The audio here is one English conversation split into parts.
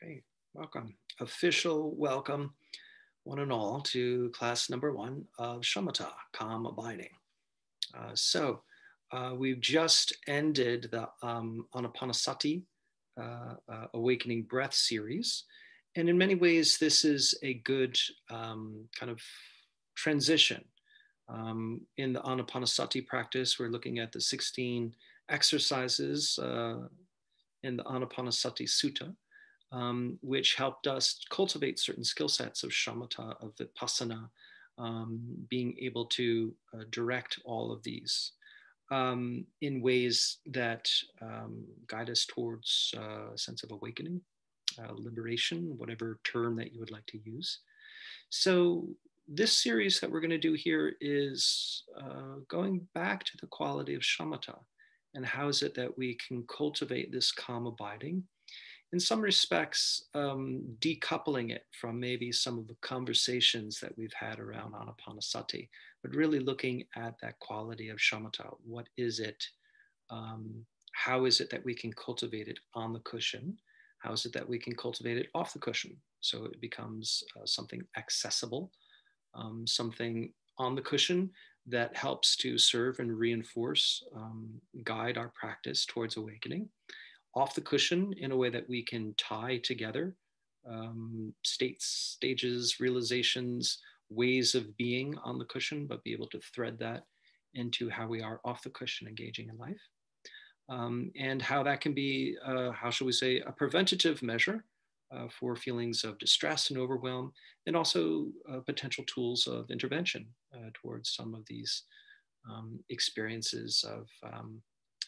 Okay, welcome. Official welcome, one and all, to class number one of Samatha, calm abiding. We've just ended the Anapanasati Awakening Breath series. And in many ways, this is a good kind of transition. In the Anapanasati practice, we're looking at the 16 exercises in the Anapanasati Sutta, which helped us cultivate certain skill sets of shamatha, of vipassana, being able to direct all of these in ways that guide us towards a sense of awakening, liberation, whatever term that you would like to use. So this series that we're going to do here is going back to the quality of shamatha and how is it that we can cultivate this calm abiding, in some respects, decoupling it from maybe some of the conversations that we've had around Anapanasati, but really looking at that quality of shamatha. What is it? How is it that we can cultivate it on the cushion? How is it that we can cultivate it off the cushion? So it becomes something accessible, something on the cushion that helps to serve and reinforce, guide our practice towards awakening. Off the cushion in a way that we can tie together states, stages, realizations, ways of being on the cushion, but be able to thread that into how we are off the cushion engaging in life. And how that can be, how shall we say, a preventative measure for feelings of distress and overwhelm, and also potential tools of intervention towards some of these experiences of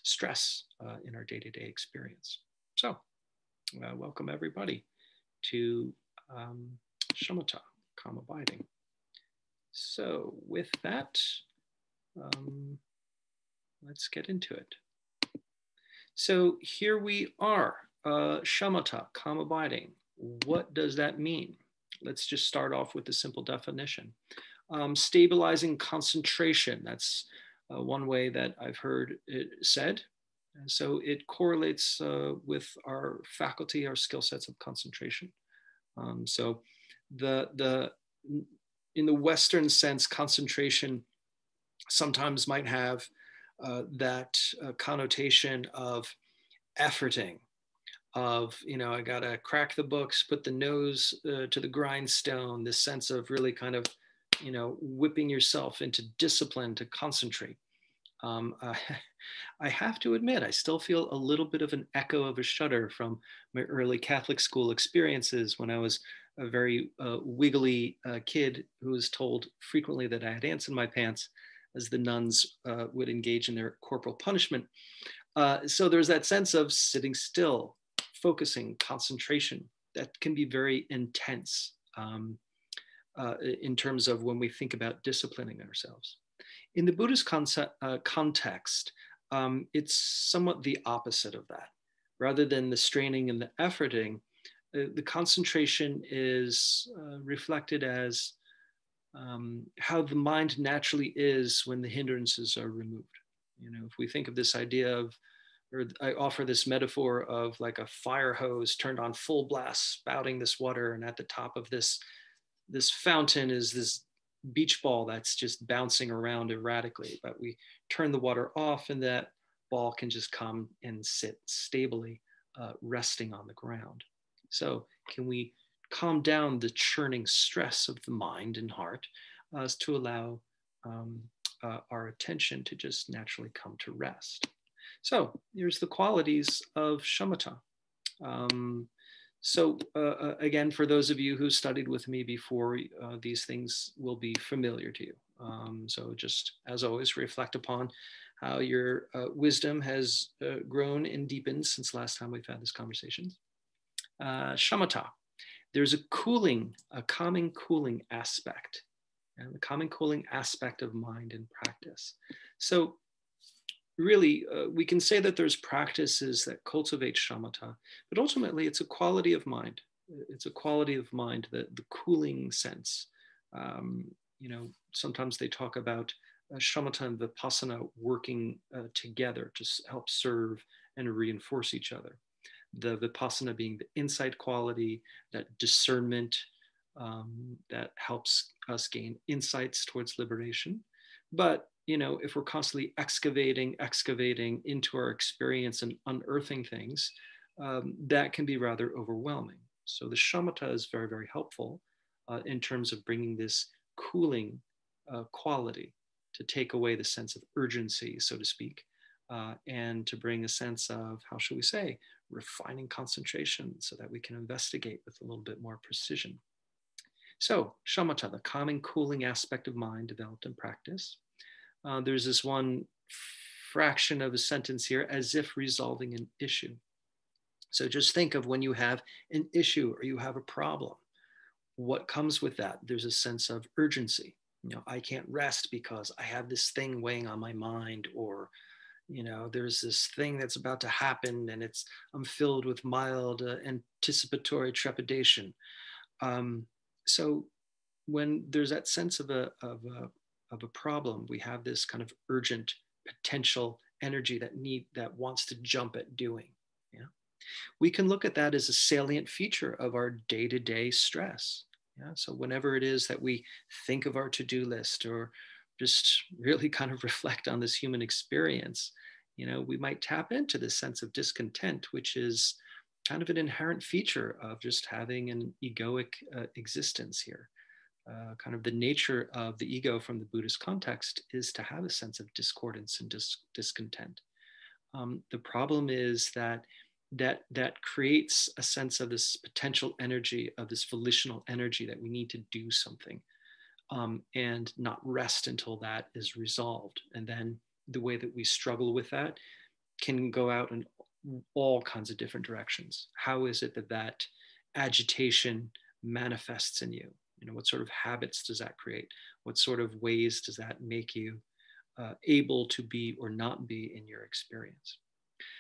stress in our day-to-day experience. So welcome everybody to shamatha, calm abiding. So with that, let's get into it. So here we are, shamatha, calm abiding. What does that mean? Let's just start off with the simple definition. Stabilizing concentration, that's one way that I've heard it said. And so it correlates with our faculty, our skill sets of concentration. So in the Western sense, concentration sometimes might have that connotation of efforting, of, I gotta crack the books, put the nose to the grindstone, this sense of really kind of, whipping yourself into discipline to concentrate. I have to admit, I still feel a little bit of an echo of a shudder from my early Catholic school experiences when I was a very wiggly kid who was told frequently that I had ants in my pants as the nuns would engage in their corporal punishment. So there's that sense of sitting still, focusing, concentration that can be very intense in terms of when we think about disciplining ourselves. In the Buddhist context, it's somewhat the opposite of that. Rather than the straining and the efforting, the concentration is reflected as how the mind naturally is when the hindrances are removed. If we think of this idea of, or I offer this metaphor of like a fire hose turned on full blast, spouting this water, and at the top of this fountain is this beach ball that's just bouncing around erratically, but we turn the water off and that ball can just come and sit stably, resting on the ground. So can we calm down the churning stress of the mind and heart to allow our attention to just naturally come to rest? So here's the qualities of shamatha. Again, for those of you who studied with me before, these things will be familiar to you. So just as always, reflect upon how your wisdom has grown and deepened since last time we've had this conversation. Shamatha, there's a calming, cooling aspect, and the calming, cooling aspect of mind and practice. So really, we can say that there's practices that cultivate shamatha, but ultimately it's a quality of mind. It's a quality of mind, the cooling sense. Sometimes they talk about shamatha and vipassana working together to help serve and reinforce each other. the vipassana being the insight quality, that discernment that helps us gain insights towards liberation. But if we're constantly excavating into our experience and unearthing things, that can be rather overwhelming. So the shamatha is very, very helpful in terms of bringing this cooling quality to take away the sense of urgency, so to speak, and to bring a sense of, how shall we say, refining concentration so that we can investigate with a little bit more precision. So shamatha, the calming, cooling aspect of mind developed in practice. There's this one fraction of a sentence here, as if resolving an issue. So just think of when you have an issue or you have a problem. What comes with that? There's a sense of urgency. I can't rest because I have this thing weighing on my mind, or there's this thing that's about to happen and I'm filled with mild anticipatory trepidation. So when there's that sense of a problem, we have this kind of urgent potential energy that wants to jump at doing. We can look at that as a salient feature of our day-to-day stress. So whenever it is that we think of our to-do list, or just really kind of reflect on this human experience, we might tap into this sense of discontent, which is kind of an inherent feature of just having an egoic existence here. Kind of the nature of the ego from the Buddhist context is to have a sense of discordance and discontent. The problem is that creates a sense of this potential energy, of this volitional energy, that we need to do something and not rest until that is resolved. And then the way that we struggle with that can go out in all kinds of different directions. How is it that agitation manifests in you? What sort of habits does that create? What sort of ways does that make you able to be or not be in your experience?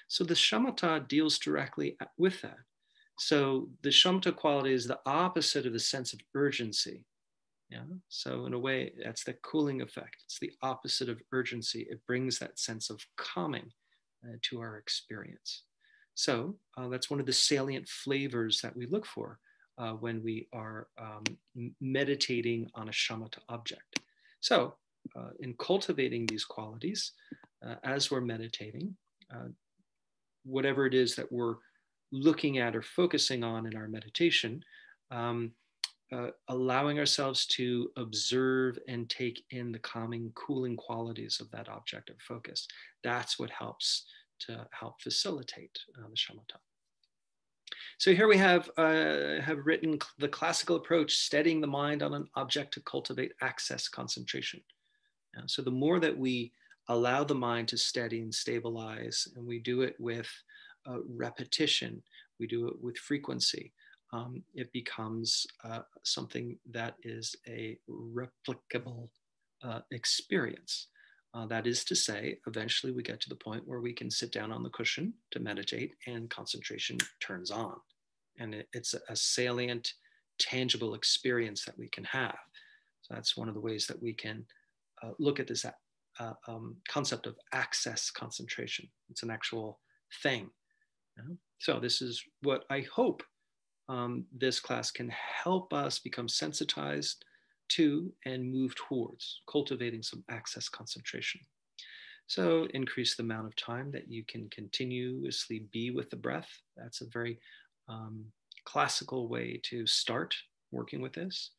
So the shamatha deals directly with that. So the shamatha quality is the opposite of the sense of urgency. So in a way, that's the cooling effect. It's the opposite of urgency. It brings that sense of calming to our experience. So that's one of the salient flavors that we look for when we are meditating on a shamatha object. So in cultivating these qualities, as we're meditating, whatever it is that we're looking at or focusing on in our meditation, allowing ourselves to observe and take in the calming, cooling qualities of that object of focus. That's what helps to help facilitate the shamatha. So here we have written the classical approach, steadying the mind on an object to cultivate access concentration. So the more that we allow the mind to steady and stabilize, and we do it with repetition, we do it with frequency, it becomes something that is a replicable experience. That is to say, eventually we get to the point where we can sit down on the cushion to meditate and concentration turns on. And it's a salient, tangible experience that we can have. So that's one of the ways that we can look at this concept of access concentration. It's an actual thing. So this is what I hope this class can help us become sensitized to and move towards cultivating some access concentration. So increase the amount of time that you can continuously be with the breath. That's a very classical way to start working with this.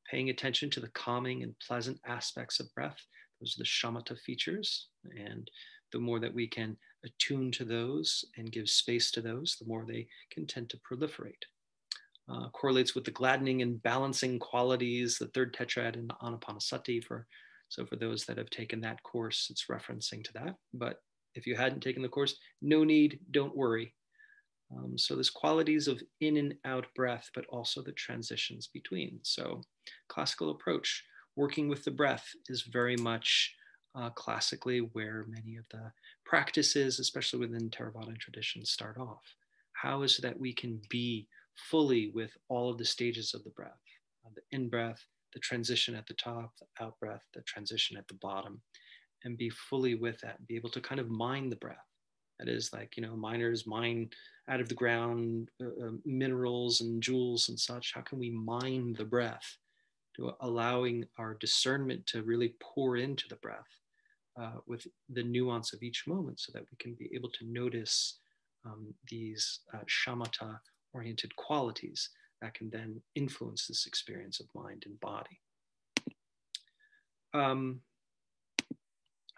Paying attention to the calming and pleasant aspects of breath. Those are the shamatha features. And the more that we can attune to those and give space to those, the more they can tend to proliferate. Correlates with the gladdening and balancing qualities, the third tetrad in the Anapanasati. So for those that have taken that course, it's referencing to that. But if you hadn't taken the course, no need, don't worry. So there's qualities of in and out breath, but also the transitions between. So classical approach, working with the breath, is very much classically where many of the practices, especially within Theravada tradition, start off. How is it that we can be fully with all of the stages of the breath, the in-breath, the transition at the top, the out-breath, the transition at the bottom, and be fully with that, and be able to kind of mind the breath. That is like, miners mine out of the ground minerals and jewels and such. How can we mine the breath, to allowing our discernment to really pour into the breath with the nuance of each moment, so that we can be able to notice these shamatha oriented qualities that can then influence this experience of mind and body.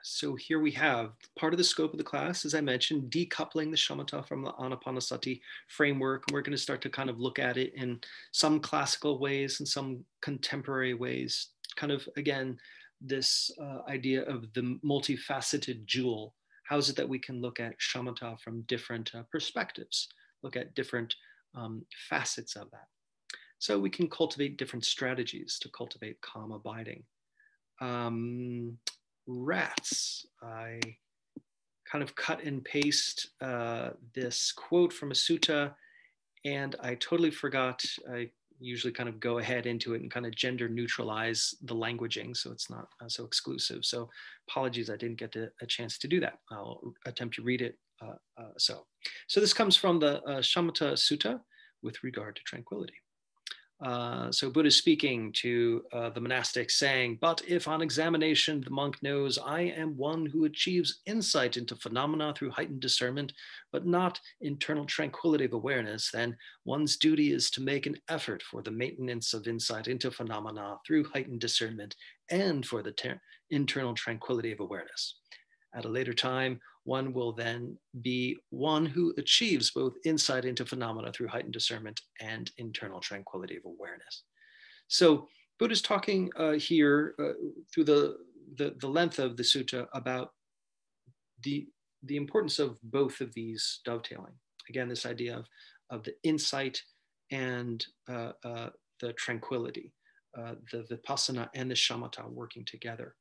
So here we have part of the scope of the class, as I mentioned, decoupling the shamatha from the anapanasati framework. And we're going to start to kind of look at it in some classical ways and some contemporary ways. Kind of, again, this idea of the multifaceted jewel. How is it that we can look at shamatha from different perspectives, look at different facets of that? So we can cultivate different strategies to cultivate calm abiding. Rats. I kind of cut and paste this quote from a sutta, and I totally forgot. I usually kind of go ahead into it and kind of gender neutralize the languaging, so it's not so exclusive. So apologies, I didn't get a chance to do that. I'll attempt to read it. So this comes from the Samatha Sutta with regard to tranquility. So Buddha is speaking to the monastics, saying, "But if on examination the monk knows, I am one who achieves insight into phenomena through heightened discernment, but not internal tranquility of awareness, then one's duty is to make an effort for the maintenance of insight into phenomena through heightened discernment and for the internal tranquility of awareness. At a later time, one will then be one who achieves both insight into phenomena through heightened discernment and internal tranquility of awareness." So Buddha's talking here through the length of the sutta about the importance of both of these dovetailing. Again, this idea of the insight and the tranquility, the vipassana and the shamatha working together.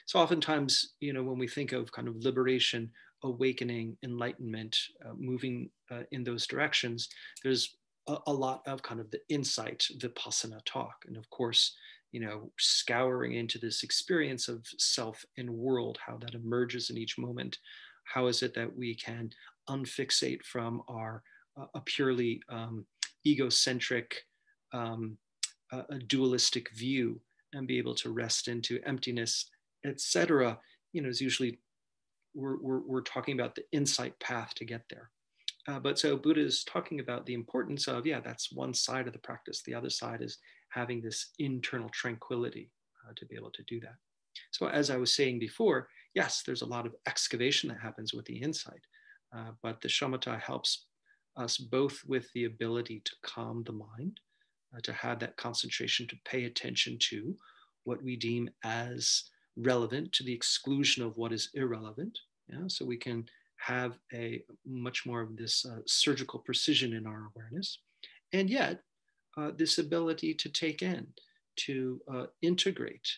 So oftentimes, when we think of kind of liberation, awakening, enlightenment, moving in those directions, there's a lot of kind of the insight, vipassana talk. And of course, scouring into this experience of self and world, how that emerges in each moment. How is it that we can unfixate from our a purely egocentric, a dualistic view, and be able to rest into emptiness, etc. Is usually we're talking about the insight path to get there. But so Buddha is talking about the importance of, that's one side of the practice. The other side is having this internal tranquility to be able to do that. So as I was saying before, yes, there's a lot of excavation that happens with the insight, but the shamatha helps us both with the ability to calm the mind, to have that concentration, to pay attention to what we deem as relevant to the exclusion of what is irrelevant. So we can have a much more of this surgical precision in our awareness, and yet this ability to take in, to integrate,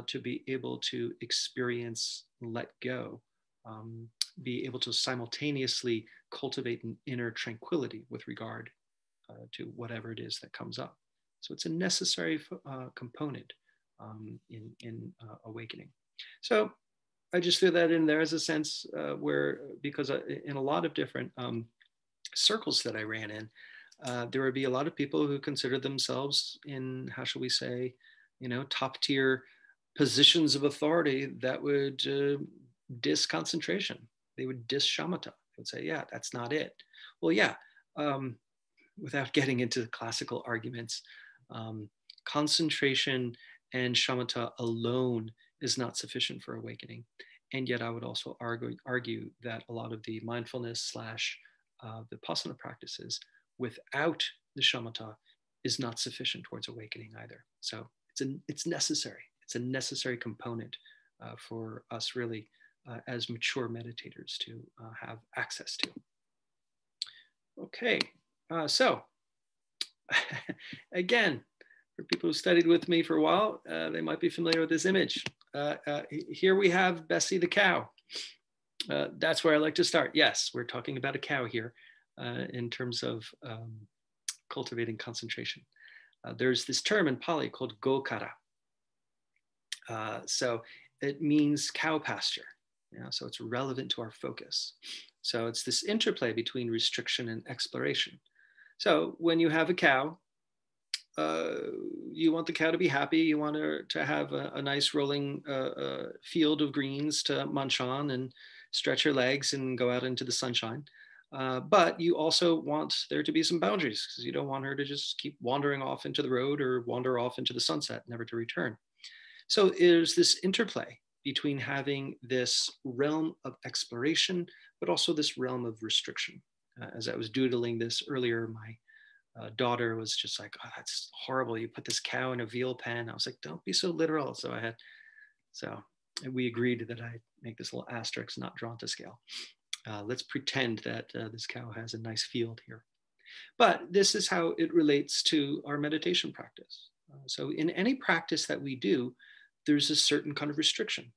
to be able to experience, let go, be able to simultaneously cultivate an inner tranquility with regard to whatever it is that comes up. So it's a necessary component in awakening. So I just threw that in there as a sense where, because in a lot of different circles that I ran in, there would be a lot of people who consider themselves in, how shall we say, top tier positions of authority that would diss concentration. They would diss shamatha. They would say, that's not it. Well, without getting into the classical arguments, concentration and shamatha alone is not sufficient for awakening. And yet I would also argue that a lot of the mindfulness / vipassana practices without the shamatha is not sufficient towards awakening either. So it's necessary. It's a necessary component for us really as mature meditators to have access to. Okay, so again, for people who studied with me for a while, they might be familiar with this image. Here we have Bessie the cow. That's where I like to start. Yes, we're talking about a cow here in terms of cultivating concentration. There's this term in Pali called Gocara. So it means cow pasture. So it's relevant to our focus. So it's this interplay between restriction and exploration. So when you have a cow, uh, you want the cow to be happy. You want her to have a nice rolling field of greens to munch on and stretch her legs and go out into the sunshine. But you also want there to be some boundaries because you don't want her to just keep wandering off into the road or wander off into the sunset, never to return. So there's this interplay between having this realm of exploration, but also this realm of restriction. As I was doodling this earlier, my daughter was just like, "Oh, that's horrible. You put this cow in a veal pen." I was like, "Don't be so literal." So we agreed that I make this little asterisk, not drawn to scale. Let's pretend that this cow has a nice field here. But this is how it relates to our meditation practice. So in any practice that we do, there's a certain kind of restriction.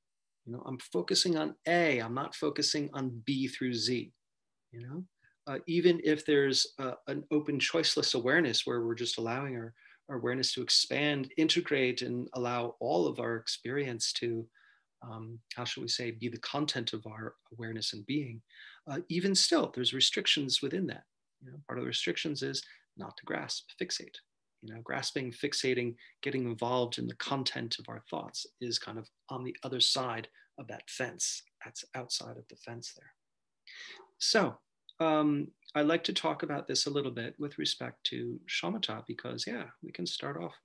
I'm focusing on A, I'm not focusing on B through Z, you know? Even if there's an open choiceless awareness where we're just allowing our awareness to expand, integrate, and allow all of our experience to, how should we say, be the content of our awareness and being, even still, there's restrictions within that. Part of the restrictions is not to grasp, fixate. Grasping, fixating, getting involved in the content of our thoughts is kind of on the other side of that fence. That's outside of the fence there. So I like to talk about this a little bit with respect to shamatha because, yeah, we can start off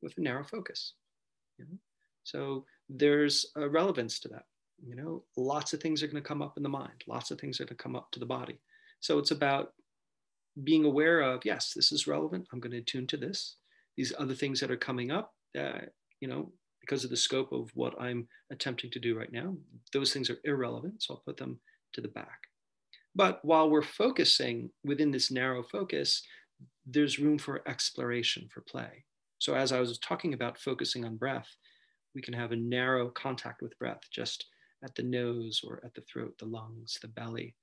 with a narrow focus. So there's a relevance to that. Lots of things are going to come up in the mind. Lots of things are going to come up to the body. So it's about being aware of, yes, this is relevant. I'm going to attune to this. These other things that are coming up, because of the scope of what I'm attempting to do right now, those things are irrelevant. So I'll put them to the back. But while we're focusing within this narrow focus, there's room for exploration, for play. So as I was talking about focusing on breath, we can have a narrow contact with breath just at the nose or at the throat, the lungs, the belly.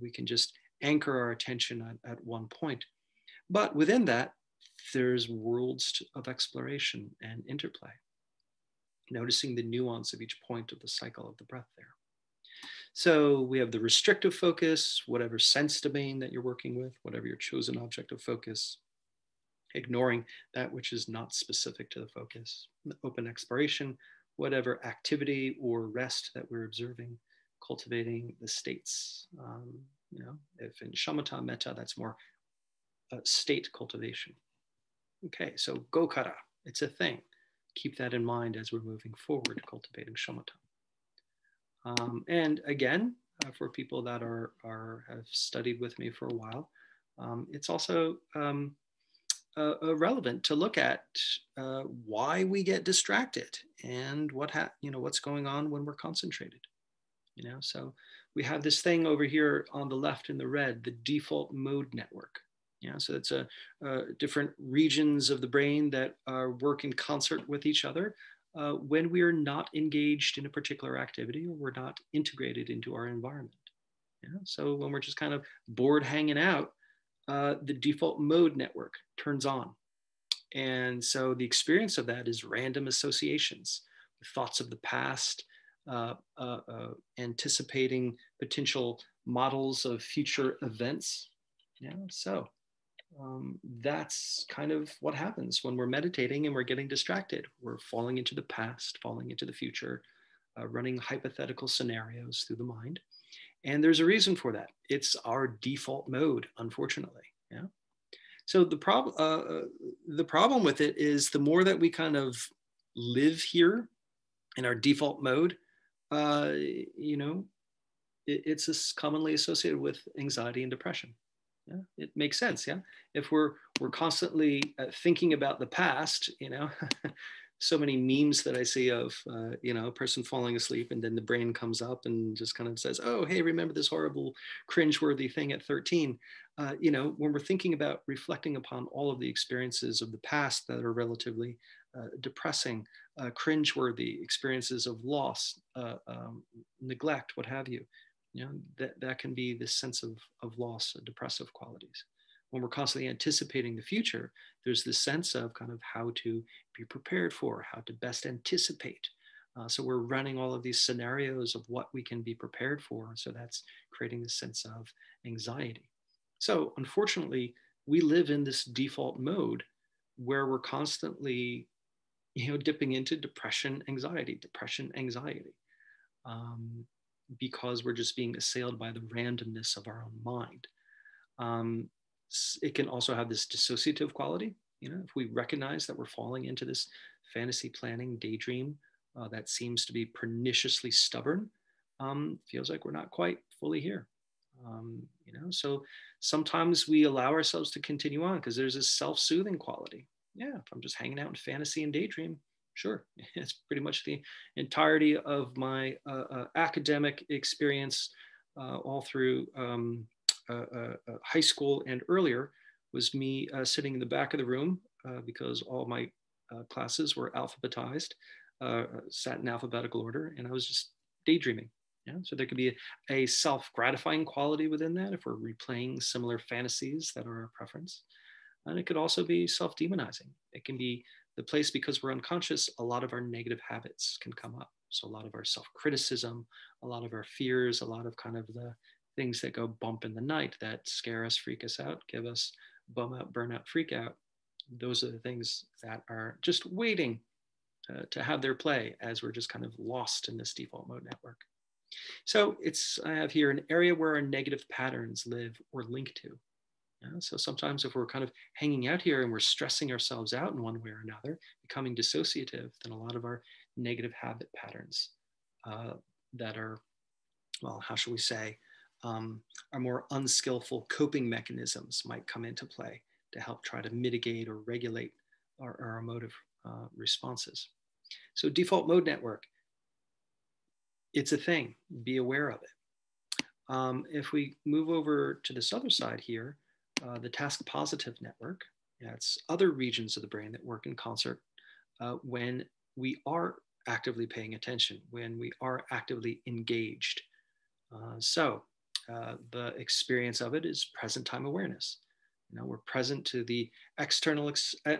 We can just anchor our attention at one point. But within that, there's worlds of exploration and interplay, noticing the nuance of each point of the cycle of the breath there. So we have the restrictive focus, whatever sense domain that you're working with, whatever your chosen object of focus, ignoring that which is not specific to the focus. The open exploration, whatever activity or rest that we're observing, cultivating the states. If in shamatha metta, that's more state cultivation. Okay, so Gocara, it's a thing. Keep that in mind as we're moving forward, cultivating shamatha. And again, for people that have studied with me for a while, it's also relevant to look at why we get distracted and what's going on when we're concentrated. So we have this thing over here on the left in the red, the default mode network. So it's different regions of the brain that work in concert with each other when we're not engaged in a particular activity or we're not integrated into our environment. So when we're just kind of bored hanging out, the default mode network turns on. And so the experience of that is random associations, thoughts of the past, anticipating potential models of future events. So that's kind of what happens when we're meditating and we're getting distracted. We're falling into the past, falling into the future, running hypothetical scenarios through the mind. And there's a reason for that. It's our default mode, unfortunately. So the problem with it is the more that we kind of live here in our default mode, it's commonly associated with anxiety and depression. It makes sense. If we're constantly thinking about the past, so many memes that I see of a person falling asleep and then the brain comes up and just kind of says, oh, hey, remember this horrible cringeworthy thing at 13. When we're thinking about reflecting upon all of the experiences of the past that are relatively depressing, cringeworthy experiences of loss, neglect, what have you, that can be this sense of loss, depressive qualities. When we're constantly anticipating the future, there's this sense of kind of how to be prepared for, how to best anticipate So we're running all of these scenarios of what we can be prepared for. So that's creating this sense of anxiety. So unfortunately, we live in this default mode where we're constantly, dipping into depression, anxiety, because we're just being assailed by the randomness of our own mind. It can also have this dissociative quality. If we recognize that we're falling into this fantasy planning daydream that seems to be perniciously stubborn, feels like we're not quite fully here. So sometimes we allow ourselves to continue on because there's this self-soothing quality. Yeah, if I'm just hanging out in fantasy and daydream, sure. It's pretty much the entirety of my academic experience all through high school and earlier was me sitting in the back of the room because all my classes were alphabetized, sat in alphabetical order, and I was just daydreaming. Yeah, so there could be a self-gratifying quality within that if we're replaying similar fantasies that are our preference. And it could also be self-demonizing. It can be the place, because we're unconscious, a lot of our negative habits can come up. So a lot of our self-criticism, a lot of our fears, a lot of kind of the things that go bump in the night that scare us, freak us out, give us bum out, burnout, freak out. Those are the things that are just waiting to have their play as we're just kind of lost in this default mode network. So I have here an area where our negative patterns live or link to. So sometimes if we're kind of hanging out here and we're stressing ourselves out in one way or another, becoming dissociative, then a lot of our negative habit patterns that are, well, how shall we say, our more unskillful coping mechanisms might come into play to help try to mitigate or regulate our emotive responses. So default mode network, it's a thing, be aware of it. If we move over to this other side here, the task positive network, it's other regions of the brain that work in concert when we are actively paying attention, when we are actively engaged. So the experience of it is present time awareness. We're present to the external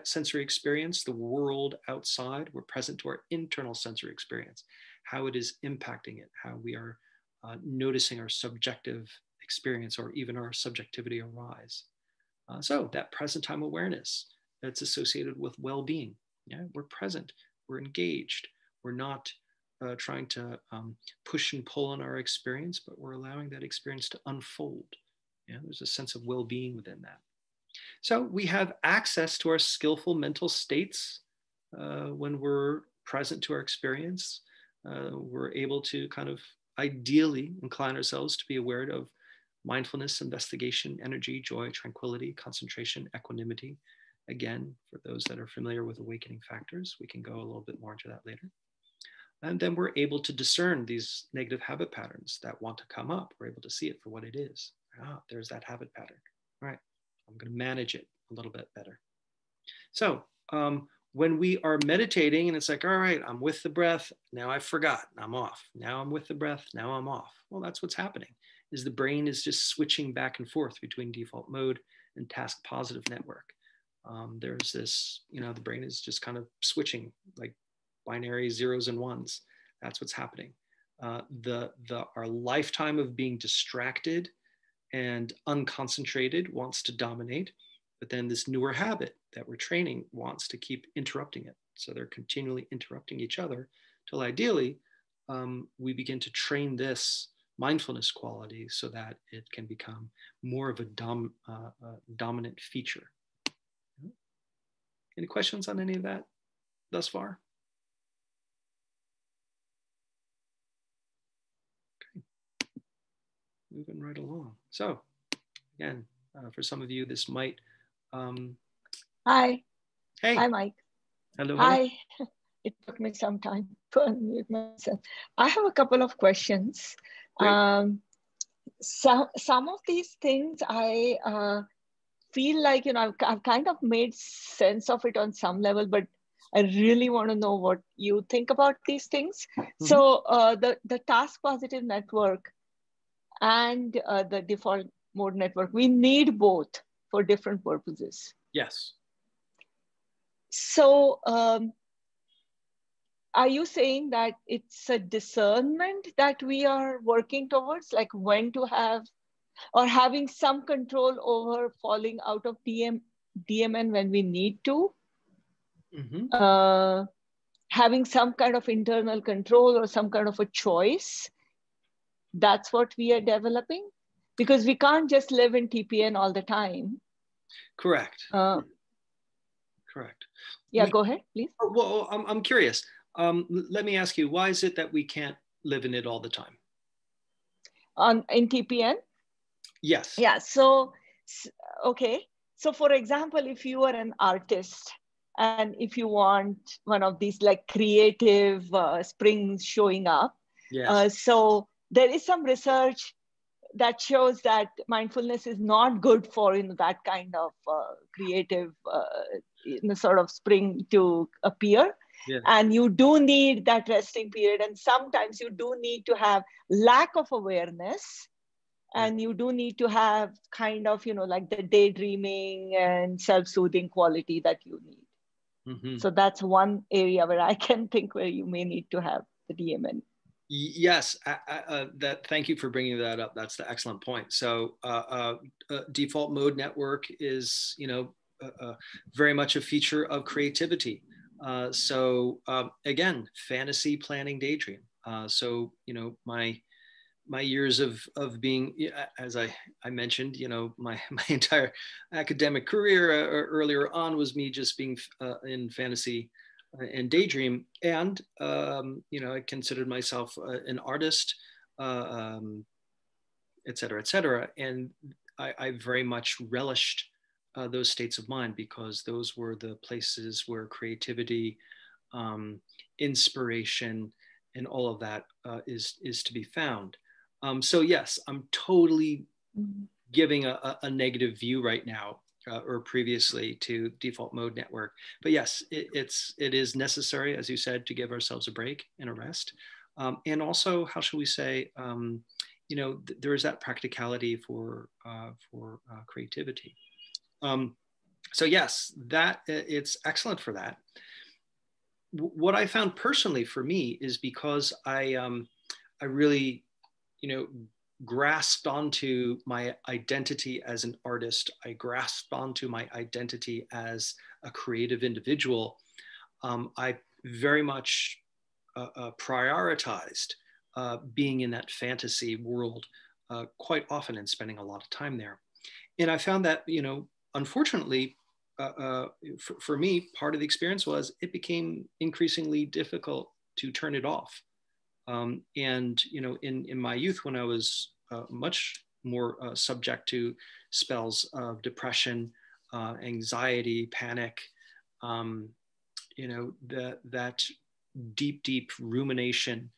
sensory experience, the world outside. We're present to our internal sensory experience, how it is impacting it, how we are noticing our subjective experience or even our subjectivity arise. So that present time awareness, that's associated with well-being. Yeah, we're present, we're engaged, we're not trying to push and pull on our experience, but we're allowing that experience to unfold. Yeah, there's a sense of well-being within that. So we have access to our skillful mental states when we're present to our experience. We're able to kind of ideally incline ourselves to be aware of mindfulness, investigation, energy, joy, tranquility, concentration, equanimity. Again, for those that are familiar with awakening factors, we can go a little bit more into that later. And then we're able to discern these negative habit patterns that want to come up. We're able to see it for what it is. There's that habit pattern. All right, I'm going to manage it a little bit better. So when we are meditating and it's like, all right, I'm with the breath. Now I forgot, I'm off. Now I'm with the breath. Now I'm off. Well, that's what's happening, is the brain is just switching back and forth between default mode and task positive network. There's this, the brain is just kind of switching like binary zeros and ones. That's what's happening. Our lifetime of being distracted and unconcentrated wants to dominate, but then this newer habit that we're training wants to keep interrupting it. So they're continually interrupting each other till ideally we begin to train this mindfulness quality so that it can become more of a dominant feature. Any questions on any of that thus far? Okay, moving right along. So again, for some of you, this might. Hi. Hey. Hi, Mike. Hello. Hi. It took me some time to unmute myself. I have a couple of questions. Some of these things I feel like, I've kind of made sense of it on some level, but I really want to know what you think about these things. Mm-hmm. So the task positive network and the default mode network, we need both for different purposes. Yes. So are you saying that it's a discernment that we are working towards, like when to have, or having some control over falling out of DMN when we need to? Mm-hmm. Having some kind of internal control or some kind of a choice, that's what we are developing? Because we can't just live in TPN all the time. Correct. Correct. Yeah, go ahead, please. Well, I'm curious. Let me ask you, why is it that we can't live in it all the time? In TPN? Yes. Yeah, so, okay. So for example, if you are an artist and if you want one of these like creative springs showing up, yes. So there is some research that shows that mindfulness is not good for that kind of creative sort of spring to appear. Yes. And you do need that resting period, and sometimes you do need to have lack of awareness, and you do need to have kind of like the daydreaming and self-soothing quality that you need. Mm-hmm. So that's one area where I can think where you may need to have the DMN. Yes, thank you for bringing that up. That's the excellent point. So default mode network is, very much a feature of creativity. So again, fantasy, planning, daydream. So, my years of being, as I mentioned, my entire academic career earlier on was me just being in fantasy and daydream, and I considered myself an artist, et cetera, and I very much relished those states of mind, because those were the places where creativity, inspiration, and all of that is to be found. So yes, I'm totally giving a negative view right now, or previously, to default mode network. But yes, it is necessary, as you said, to give ourselves a break and a rest. And also, how shall we say, there is that practicality for creativity. So yes, that it's excellent for that. What I found personally for me is, because I really, grasped onto my identity as an artist. I grasped onto my identity as a creative individual. I very much prioritized being in that fantasy world quite often, and spending a lot of time there. And I found that, unfortunately, for me, part of the experience was it became increasingly difficult to turn it off. And in my youth, when I was much more subject to spells of depression, anxiety, panic, that deep rumination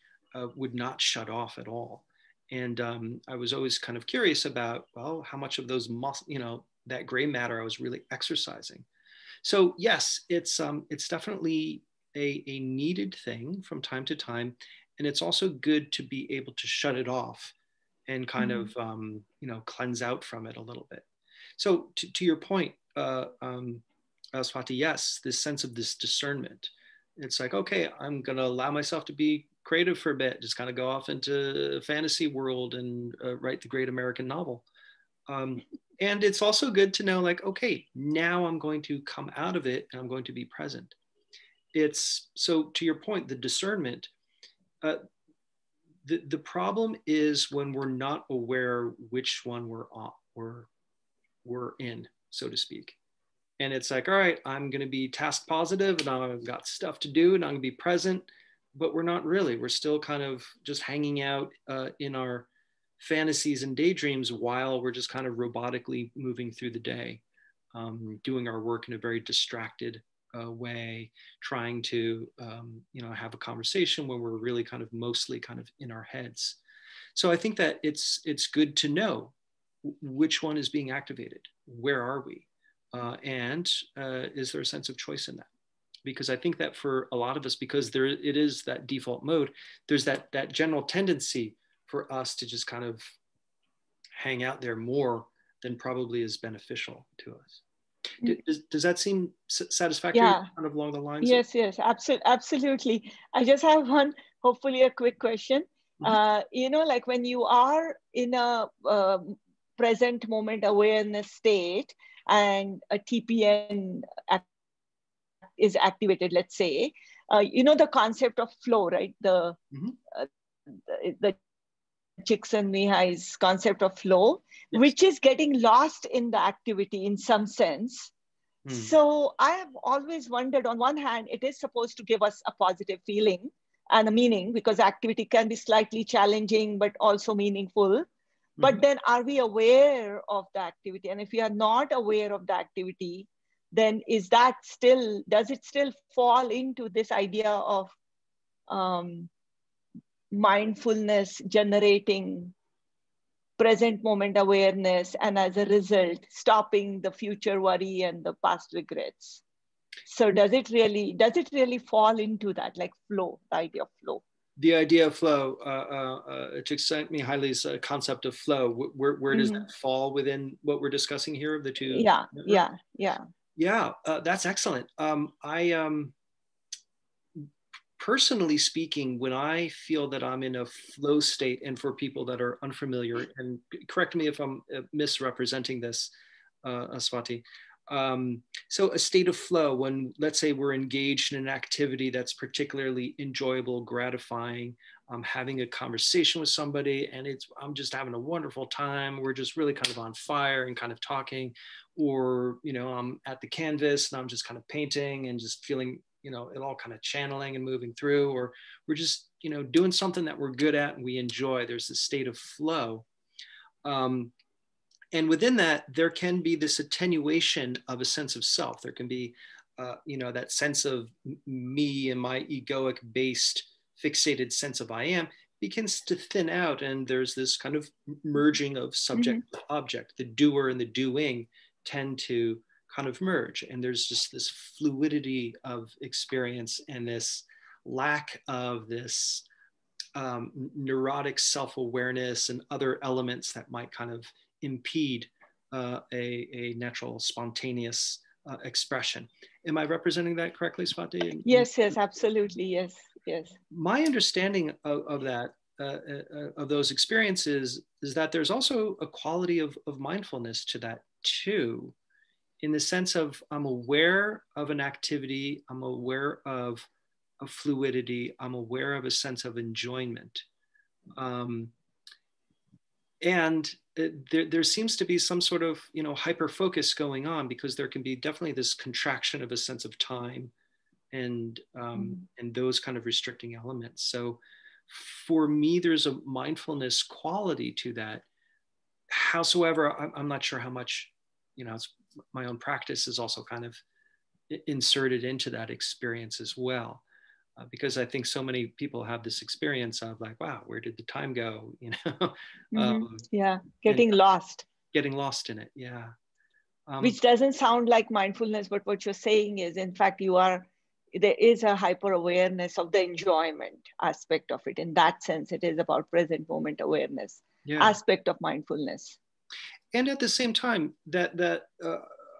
would not shut off at all. And I was always kind of curious about, well, how much of those that gray matter I was really exercising. So yes, it's definitely a needed thing from time to time. And it's also good to be able to shut it off and kind of, cleanse out from it a little bit. So to your point, Swati, yes, this sense of this discernment. It's like, okay, I'm going to allow myself to be creative for a bit, just kind of go off into a fantasy world and write the great American novel. And it's also good to know, like, okay, now I'm going to come out of it and I'm going to be present. It's so, to your point, the discernment, the problem is when we're not aware which one we're in, so to speak. And it's like, all right, I'm going to be task positive and I've got stuff to do and I'm going to be present, but we're not really. We're still kind of just hanging out in our fantasies and daydreams while we're just kind of robotically moving through the day, doing our work in a very distracted way, trying to have a conversation when we're really kind of mostly kind of in our heads. So I think that it's good to know which one is being activated. Where are we? And is there a sense of choice in that? Because I think that for a lot of us, because it is that default mode, there's that general tendency for us to just kind of hang out there more than probably is beneficial to us. Does that seem satisfactory, Yeah. kind of along the lines of? Yes, yes, absolutely. I just have one, hopefully a quick question. You know, like when you are in a present moment awareness state and a TPN is activated, let's say, you know, the concept of flow, right? Uh, the Csikszentmihalyi's concept of flow, Yes. which is getting lost in the activity in some sense. So I have always wondered, on one hand, it is supposed to give us a positive feeling and a meaning, because activity can be slightly challenging, but also meaningful. But then are we aware of the activity? And if we are not aware of the activity, then does it still fall into this idea of mindfulness generating present moment awareness, and as a result, stopping the future worry and the past regrets? So does it really fall into that, like flow, the idea of flow? The idea of flow, Csikszentmihalyi's concept of flow, where does that fall within what we're discussing here of the two? Yeah. That's excellent. Personally speaking, when I feel that I'm in a flow state, and for people that are unfamiliar, and correct me if I'm misrepresenting this, Swati. So a state of flow, when, let's say, we're engaged in an activity that's particularly enjoyable, gratifying, having a conversation with somebody, and I'm just having a wonderful time. We're just really kind of on fire and kind of talking, or, I'm at the canvas and I'm just kind of painting and just feeling, it all kind of channeling and moving through, or we're just, doing something that we're good at and we enjoy. There's this state of flow. And within that, there can be this attenuation of a sense of self. There can be, that sense of me and my egoic based fixated sense of I am begins to thin out. And there's this kind of merging of subject to object. The doer and the doing tend to kind of merge. And there's just this fluidity of experience and this lack of this neurotic self-awareness and other elements that might kind of impede a natural, spontaneous expression. Am I representing that correctly, Swati? Yes, absolutely. Yes. My understanding of that, of those experiences, is that there's also a quality of mindfulness to that too, in the sense of I'm aware of an activity, I'm aware of a fluidity, I'm aware of a sense of enjoyment. And there seems to be some sort of, hyper focus going on, because there can be definitely this contraction of a sense of time and those kind of restricting elements. So for me, there's a mindfulness quality to that. Howsoever, I'm not sure how much, my own practice is also kind of inserted into that experience as well. Because I think so many people have this experience of like, wow, where did the time go? Getting lost in it. Yeah. Which doesn't sound like mindfulness, but what you're saying is, in fact, there is a hyper awareness of the enjoyment aspect of it. In that sense, it is about present moment awareness aspect of mindfulness. And at the same time, that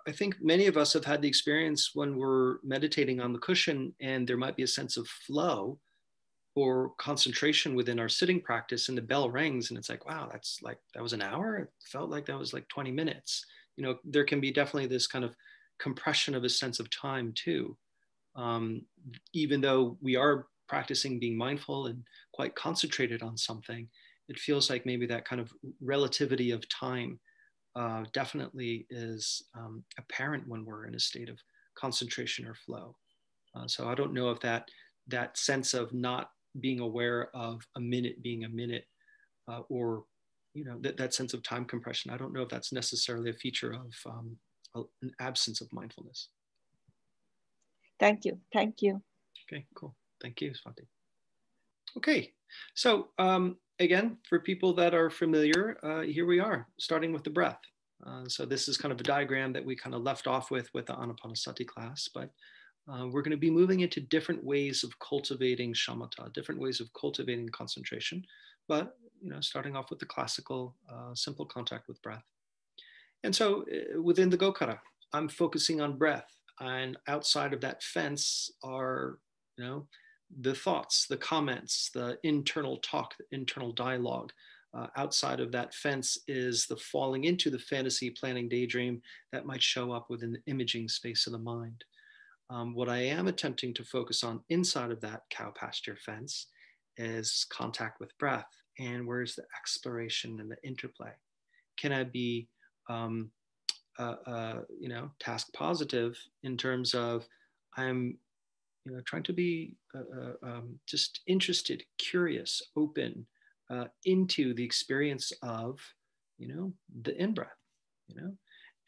I think many of us have had the experience when we're meditating on the cushion, and there might be a sense of flow or concentration within our sitting practice, and the bell rings, and it's like, wow, that was an hour. It felt like that was like 20 minutes. There can be definitely this kind of compression of a sense of time too. Even though we are practicing being mindful and quite concentrated on something, it feels like maybe that kind of relativity of time definitely is apparent when we're in a state of concentration or flow. So I don't know if that sense of not being aware of a minute being a minute, or that sense of time compression, I don't know if that's necessarily a feature of an absence of mindfulness. Thank you. Okay, cool. Thank you, Swati. Okay, so again, for people that are familiar, here we are, starting with the breath. So this is kind of a diagram that we kind of left off with the Anapanasati class, but we're going to be moving into different ways of cultivating shamatha, different ways of cultivating concentration, but starting off with the classical simple contact with breath. And so within the Gocara, I'm focusing on breath, and outside of that fence are, you know, the thoughts, the comments, the internal talk, the internal dialogue. Outside of that fence is the falling into the fantasy, planning, daydream that might show up within the imaging space of the mind. What I am attempting to focus on inside of that cow pasture fence is contact with breath, and where's the exploration and the interplay. Can I be task positive in terms of I'm trying to be just interested, curious, open into the experience of the in breath,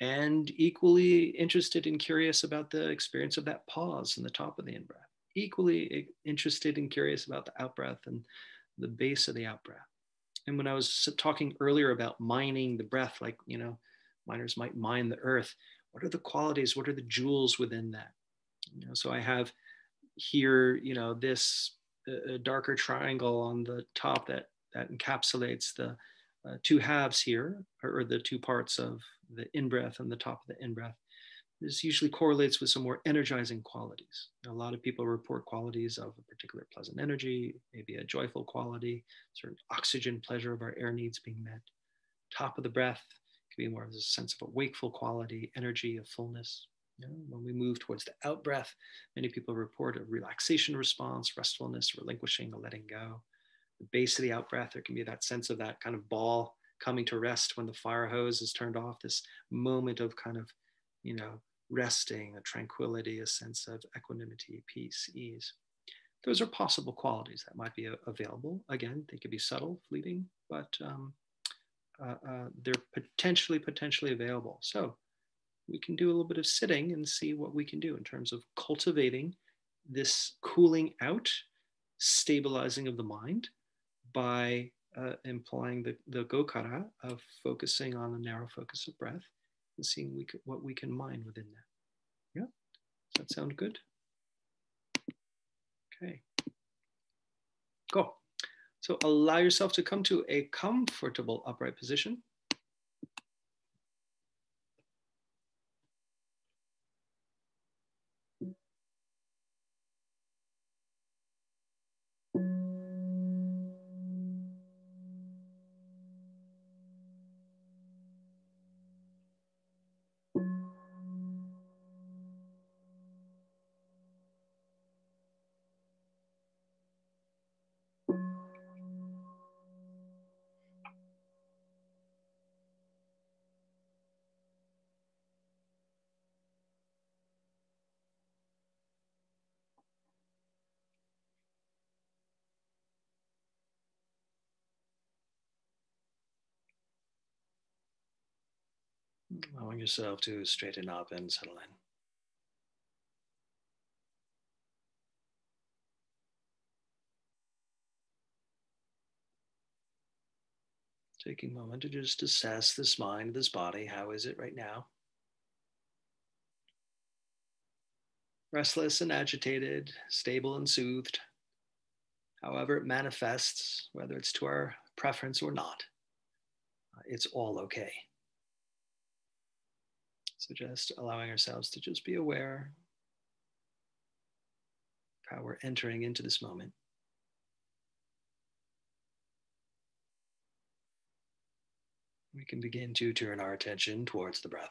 and equally interested and curious about the experience of that pause in the top of the in breath. Equally interested and curious about the out breath and the base of the out breath. And when I was talking earlier about mining the breath, like, miners might mine the earth, what are the qualities? What are the jewels within that? So I have here, this darker triangle on the top that encapsulates the two halves here, or the two parts of the in-breath and the top of the in-breath. This usually correlates with some more energizing qualities. A lot of people report qualities of a particular pleasant energy, maybe a joyful quality, certain oxygen pleasure of our air needs being met. Top of the breath could be more of a sense of a wakeful quality, energy of fullness. When we move towards the out breath, many people report a relaxation response, restfulness, relinquishing, a letting go. The base of the out breath, there can be that sense of that kind of ball coming to rest when the fire hose is turned off, this moment of kind of, resting, a tranquility, a sense of equanimity, peace, ease. Those are possible qualities that might be available. Again, they could be subtle, fleeting, but they're potentially available. So we can do a little bit of sitting and see what we can do in terms of cultivating this cooling out, stabilizing of the mind by employing the Gocara of focusing on a narrow focus of breath and seeing what we can mine within that. Yeah, does that sound good? Okay, cool. So allow yourself to come to a comfortable upright position. Allowing yourself to straighten up and settle in. Taking a moment to just assess this mind, this body. How is it right now? Restless and agitated, stable and soothed. However it manifests, whether it's to our preference or not, it's all okay. So just allowing ourselves to just be aware of how we're entering into this moment. We can begin to turn our attention towards the breath.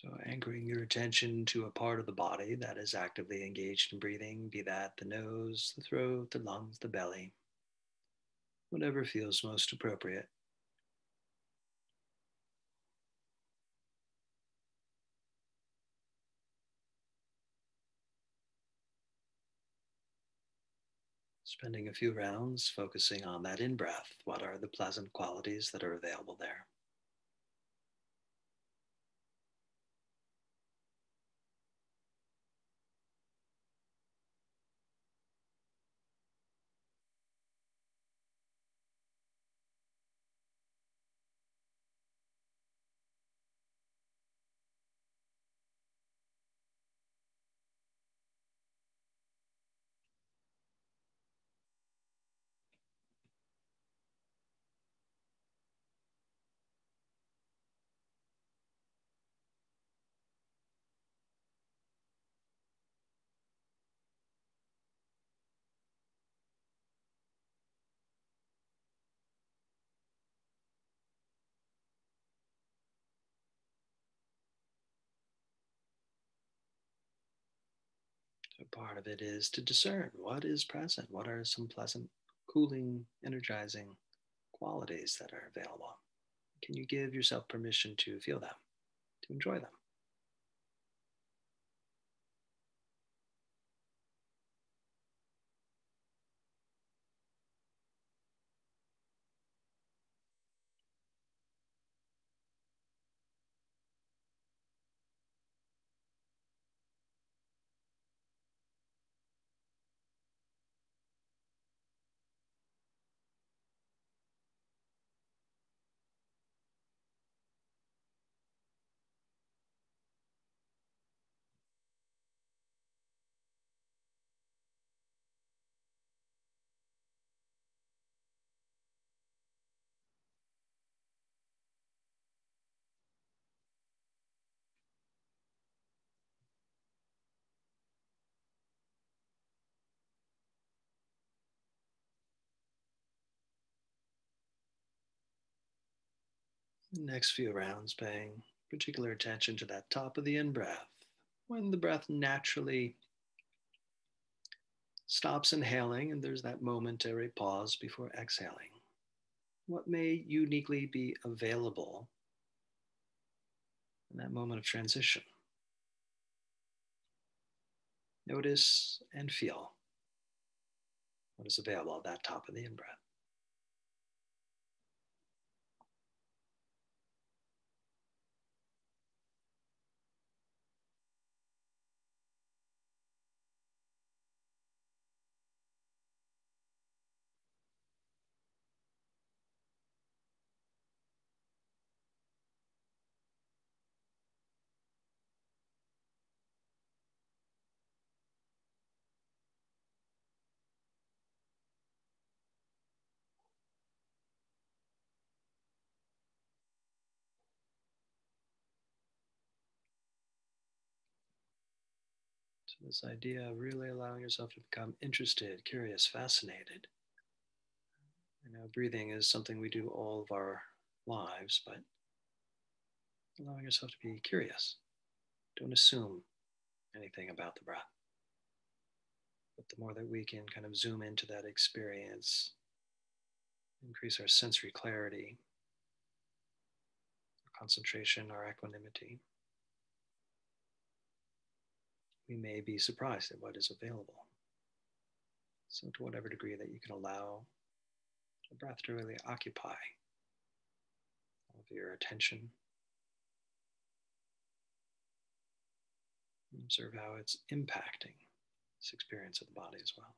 So anchoring your attention to a part of the body that is actively engaged in breathing, be that the nose, the throat, the lungs, the belly, whatever feels most appropriate. Spending a few rounds focusing on that in breath. What are the pleasant qualities that are available there? So part of it is to discern what is present. What are some pleasant, cooling, energizing qualities that are available? Can you give yourself permission to feel them, to enjoy them? Next few rounds, paying particular attention to that top of the in breath. When the breath naturally stops inhaling and there's that momentary pause before exhaling, what may uniquely be available in that moment of transition? Notice and feel what is available at that top of the in breath. So this idea of really allowing yourself to become interested, curious, fascinated. I know breathing is something we do all of our lives, but allowing yourself to be curious. Don't assume anything about the breath. But the more that we can kind of zoom into that experience, increase our sensory clarity, our concentration, our equanimity, we may be surprised at what is available. So, to whatever degree that you can allow the breath to really occupy all of your attention, observe how it's impacting this experience of the body as well.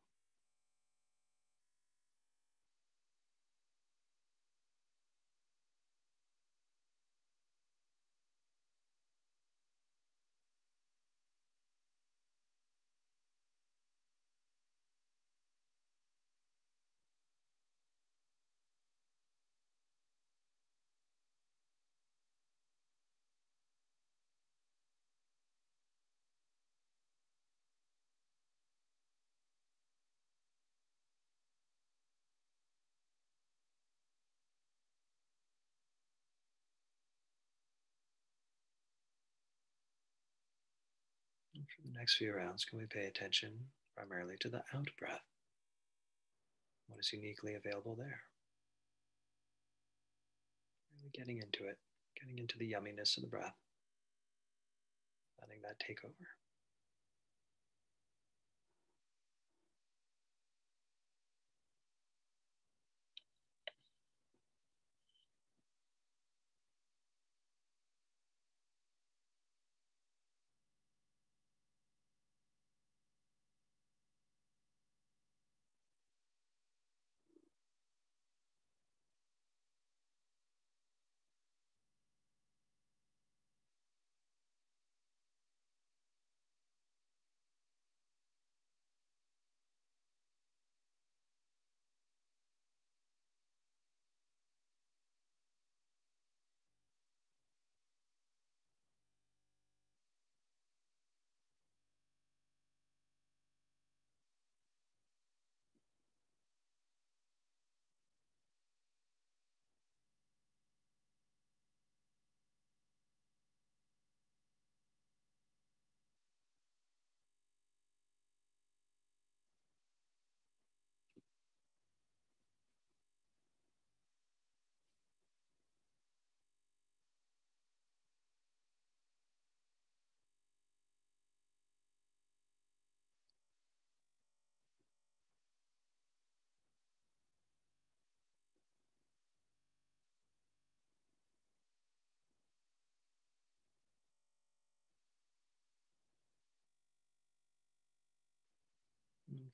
And for the next few rounds, can we pay attention primarily to the out breath? What is uniquely available there? Really getting into it, getting into the yumminess of the breath, letting that take over.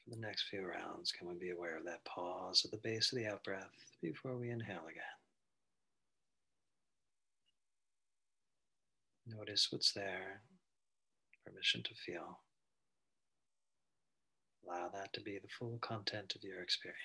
For the next few rounds, can we be aware of that pause at the base of the out breath before we inhale again? Notice what's there, permission to feel. Allow that to be the full content of your experience.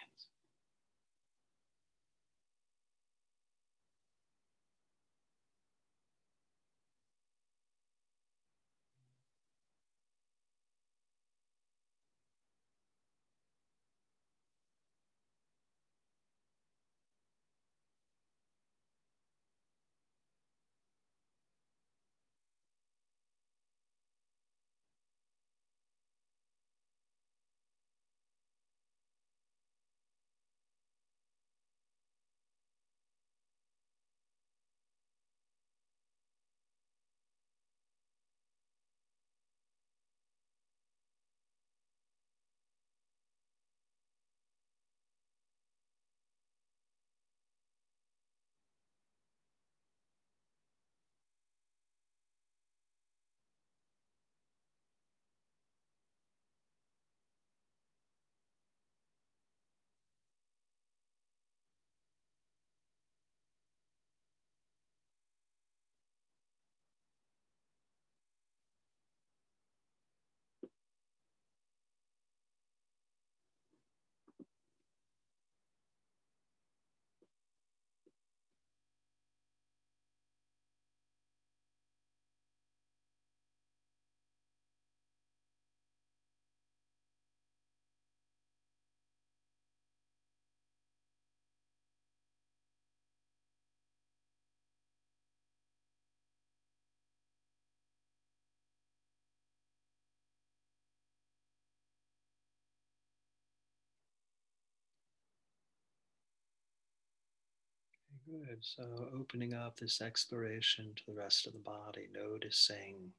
Good. So opening up this exploration to the rest of the body, noticing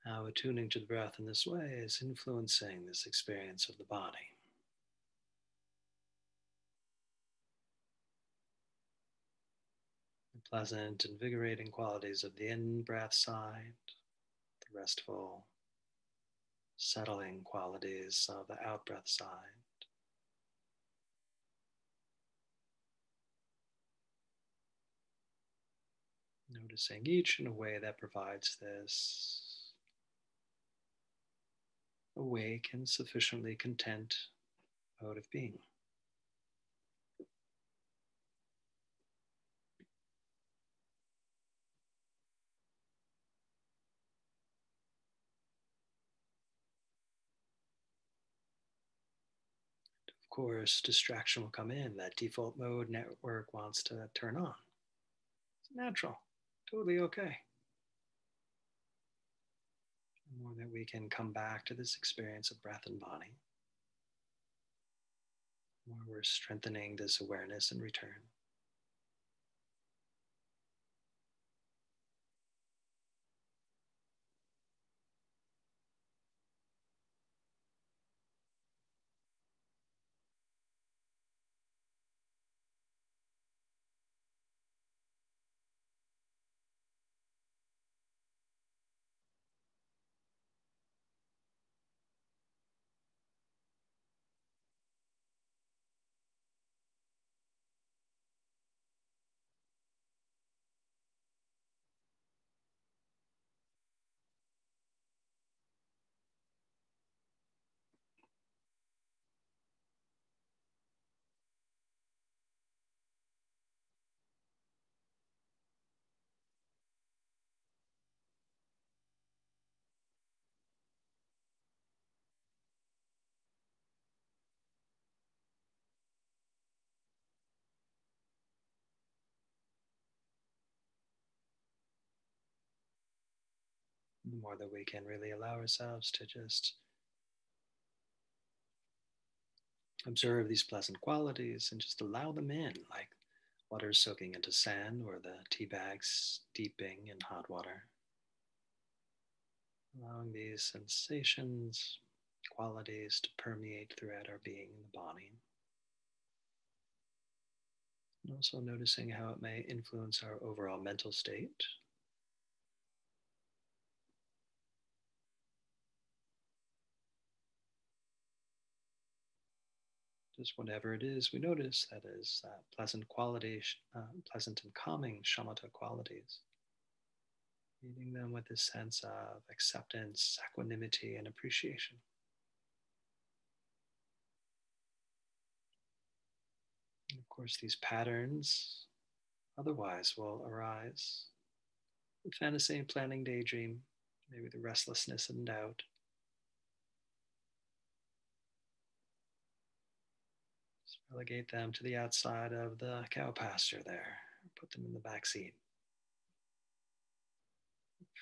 how attuning to the breath in this way is influencing this experience of the body. The pleasant, invigorating qualities of the in-breath side, the restful, settling qualities of the out-breath side. Noticing each in a way that provides this awake and sufficiently content mode of being. Of course, distraction will come in. That default mode network wants to turn on. It's natural, totally okay. The more that we can come back to this experience of breath and body, the more we're strengthening this awareness and return. The more that we can really allow ourselves to just observe these pleasant qualities and just allow them in, like water soaking into sand or the tea bags steeping in hot water. Allowing these sensations, qualities to permeate throughout our being in the body. And also noticing how it may influence our overall mental state. Just whatever it is we notice that is pleasant quality, pleasant and calming shamatha qualities. Meeting them with this sense of acceptance, equanimity, and appreciation. And of course, these patterns otherwise will arise. The fantasy, planning, daydream, maybe the restlessness and doubt. Just relegate them to the outside of the cow pasture there. Put them in the back seat.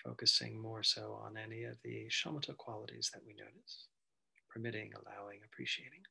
Focusing more so on any of the shamatha qualities that we notice. Permitting, allowing, appreciating.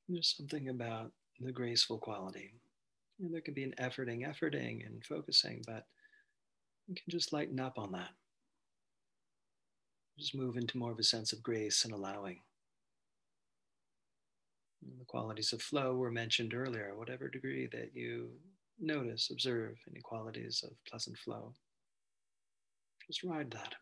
There's something about the graceful quality. And there can be an efforting, and focusing, but you can just lighten up on that. Just move into more of a sense of grace and allowing. And the qualities of flow were mentioned earlier, whatever degree that you notice, observe any qualities of pleasant flow. Just ride that.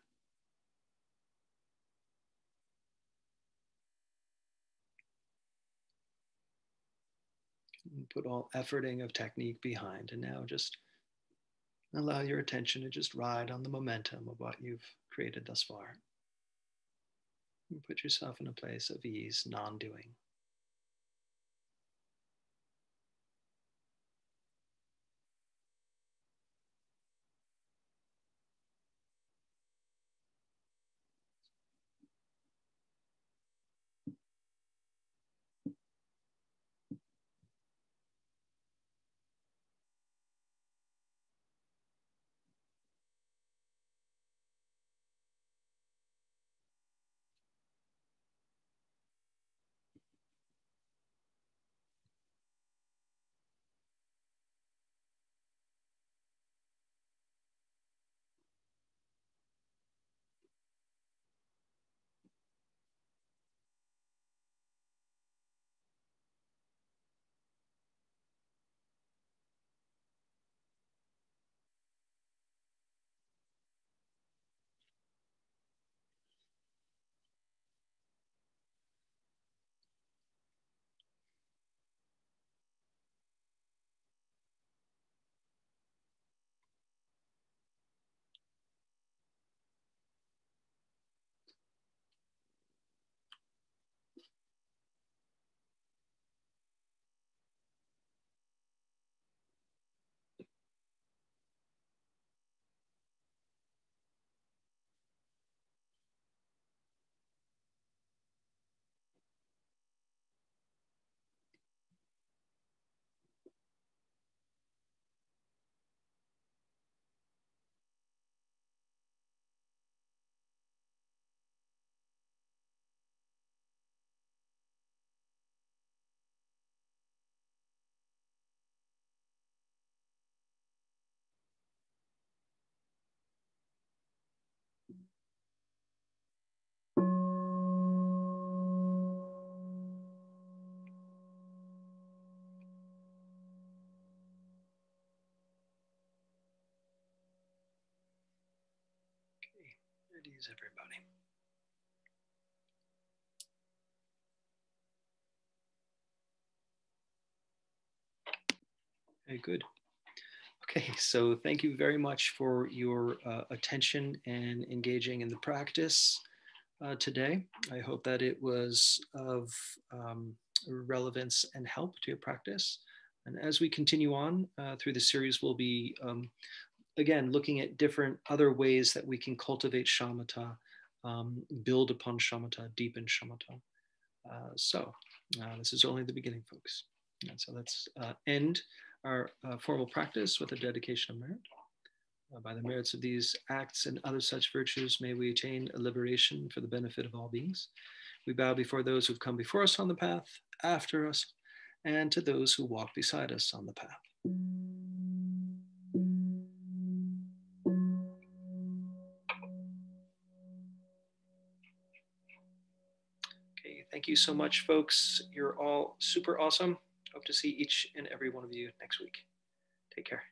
And put all efforting of technique behind, and now just allow your attention to just ride on the momentum of what you've created thus far. And put yourself in a place of ease, non-doing. It is everybody. Okay, good. Okay, so thank you very much for your attention and engaging in the practice today. I hope that it was of relevance and help to your practice. And as we continue on through the series, we'll be, again, looking at different other ways that we can cultivate shamatha, build upon shamatha, deepen shamatha. So this is only the beginning, folks. And so let's end our formal practice with a dedication of merit. By the merits of these acts and other such virtues, may we attain a liberation for the benefit of all beings. We bow before those who've come before us on the path, after us, and to those who walk beside us on the path. Okay, thank you so much, folks. You're all super awesome. Hope to see each and every one of you next week. Take care.